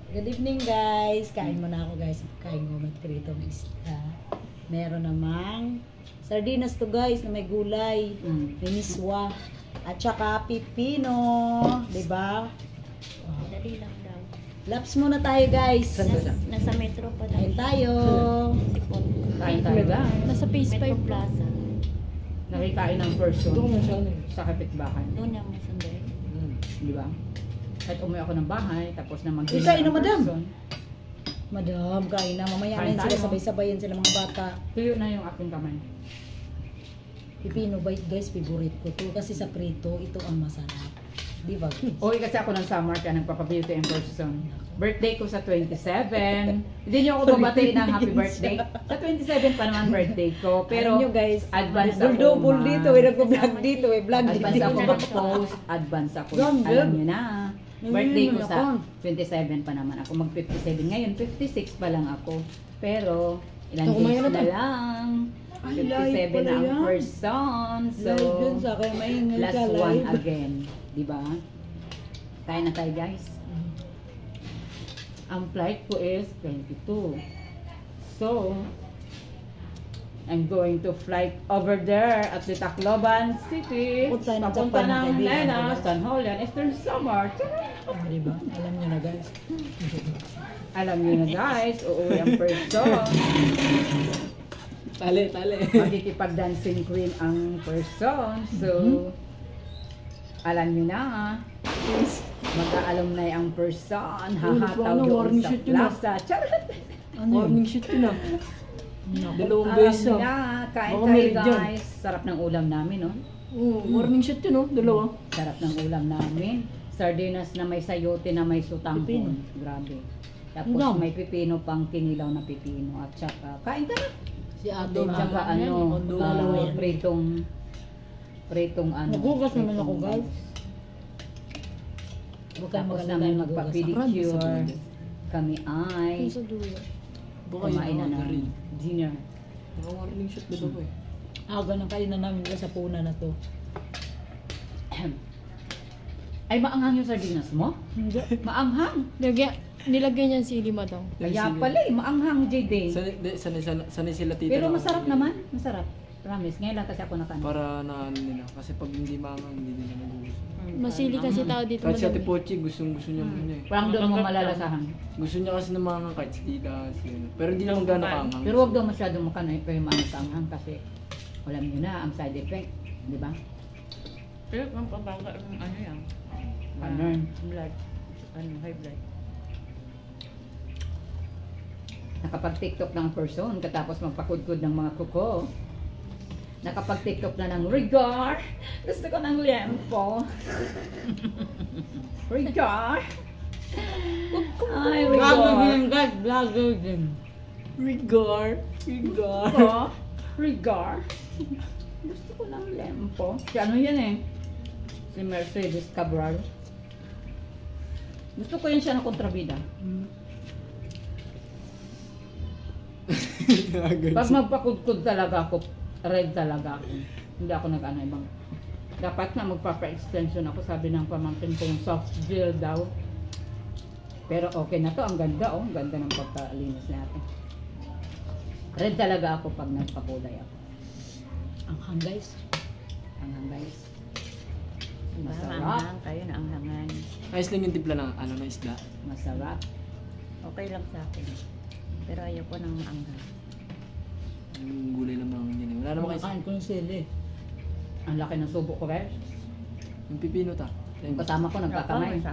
Good evening guys. Kain muna ako guys. Kain ko magpritong isda. Meron namang sardinas to guys na may gulay. May miswa. At saka pipino. Diba? Dali lang daw. Laps muna tayo guys. Nasa metro pa daw. Kain tayo. Sipon. Kain tayo ba? Nasa Phase Metro 5 Plaza. Nakikain ng person sa kapitbahay. Doon ang masunday. Di ba? Kahit umuwi ako ng bahay, tapos na mag-dinner Kain na, ang madam. person. Madam, kain na. Mamaya na Kain yun sila tayo. sabay-sabayan sila mga bata. Tuyo na yung aking kamay. Pipino bite guys, favorite ko to. Kasi sa prito, ito ang masarap. Di ba guys? Uy, kasi ako ng summer kaya nagpapabeauty in person. Birthday ko sa 27. Hindi niyo ako babatiin ng happy birthday. Sa 27 pa naman birthday ko. Pero Alam nyo guys, advance ako. double dito, nagpo-vlog dito, vlog Advance dito. ako mag-post. Advance ako. Wrong, Alam good. niyo na. Birthday ko sa ako. 27 pa naman ako. Mag-57. Ngayon, 56 pa lang ako. Pero, ilang Ito, kumain days na na to. lang. Ay, 57 live pala na ang yan. person. So, Live yun sa akin, maingay last ka one live. again. Diba? Kaya na tayo guys. Ang flight ko is 22. So, I'm going to flight over there at the Tacloban City. Punta ng Papunta Japan, ng kaibigan Lena, ko. San Julian, Eastern Samar. Ah, diba? Alam nyo na guys. Alam niyo na guys, uuwi ang person. Tali. Magkikipag-dancing queen ang person. So, alam niyo na. Mag-aalumni ang person. Hahataw Ano, doon warning sa shot yun, ah. plaza. Charot! Warning shit yun ah. Dalawang Alam beses niyo ah. na. Kain Baka tayo meron dyan. guys. Sarap ng ulam namin, no? Warning shit yun oh, dalawa. Sarap ng ulam namin. Sardinas na may sayote na may Pipino. sutangkon. Grabe. Tapos Ulam. may pipino pang kinilaw na pipino. At saka, kain ka na. Si ate At saka ma. ano, dalawa yan. pritong ano. Nagugas naman ako, pritong guys. bangus. Huwag kayo Tapos maganda namin tayo magpa-pedicure. Kami ay Yung sa dulo. Baka kumain na yun ng rin. dinner. Mga warning shot dalawa eh. Ah, ganun kayo na namin sa puna na to. Ay, maanghang yung sardinas mo? Hindi. Maanghang. Nilagyan niyan sili madam. Kaya pala eh, maanghang JD. Sanay sila tita. Pero na- masarap naman. Masarap. Promise. Ngayon lang kasi ako nakain. Para na ano nila. Kasi pag hindi mangang, hindi nila nagugusto. Masili kasi tao dito Kahit si Ate madami. Pochi, gusto niya muna eh. Parang doon mo malalasahan. Gusto niya kasi ng mangang kahit hindi kasi. Pero hindi naman gano'ng kangang. Pero wag daw masyadong makanay pero maanghang kasi alam niyo na ang side effect, di ba? Pero kung pabaga ng ano yan? Ano? Blood. Ano, high blood. Nakapag-tiktok ng person katapos magpakudkod ng mga kuko. Nakapag-tiktok na ng Rigar. Gusto ko ng liempo. Rigar. Ay, Vlogger Rigar. din guys, vlogger din. Rigar. Ko, Rigar. Gusto ko ng liempo. Si ano yan eh? Si Mercedes Cabral. Gusto ko yan siya ng kontrabida. Pag magpakudkod talaga ako, red talaga ako. Hindi ako nag-ano ibang. Dapat na magpapa-extension ako, sabi ng pamangkin ko yung soft gel daw. Pero okay na to, ang ganda oh, ang ganda ng pagkalinis natin. Red talaga ako pag nagpakulay ako. Ang hang guys. Ang guys. Masarap. Masarap. Kayo na ang hangan. Ayos lang yung timpla ng ano na isda. Masarap. Okay lang sa akin. Pero ayoko ng maanghang. Yung gulay lang mga ganyan eh. Wala naman kasi. Kumakain ko yung sili. Ang laki ng subo ko, guys. Yung pipino ta. Yung kasama ko nagkakamay.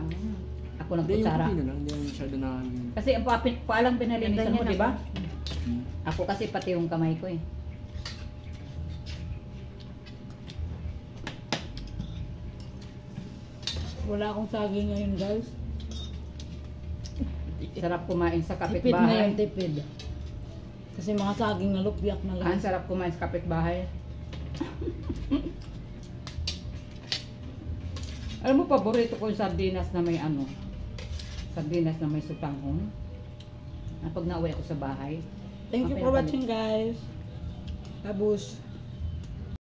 Ako Hindi, yung nagkutsara. pipino lang. Hindi yung masyado na... Kasi ang paalang pinalinisan mo, Ganyan di ba? Hmm. Ako kasi pati yung kamay ko eh. Wala akong saging ngayon guys. Sarap kumain sa Tipid na kapitbahay. yung tipid. Kasi mga saging na lupyak na Ang guys. sarap kumain sa kapitbahay. Alam mo, paborito ko yung sardinas na may ano. Sardinas na may sutanghon. Na pag nauwi ako sa bahay. Thank you for watching guys. Abus.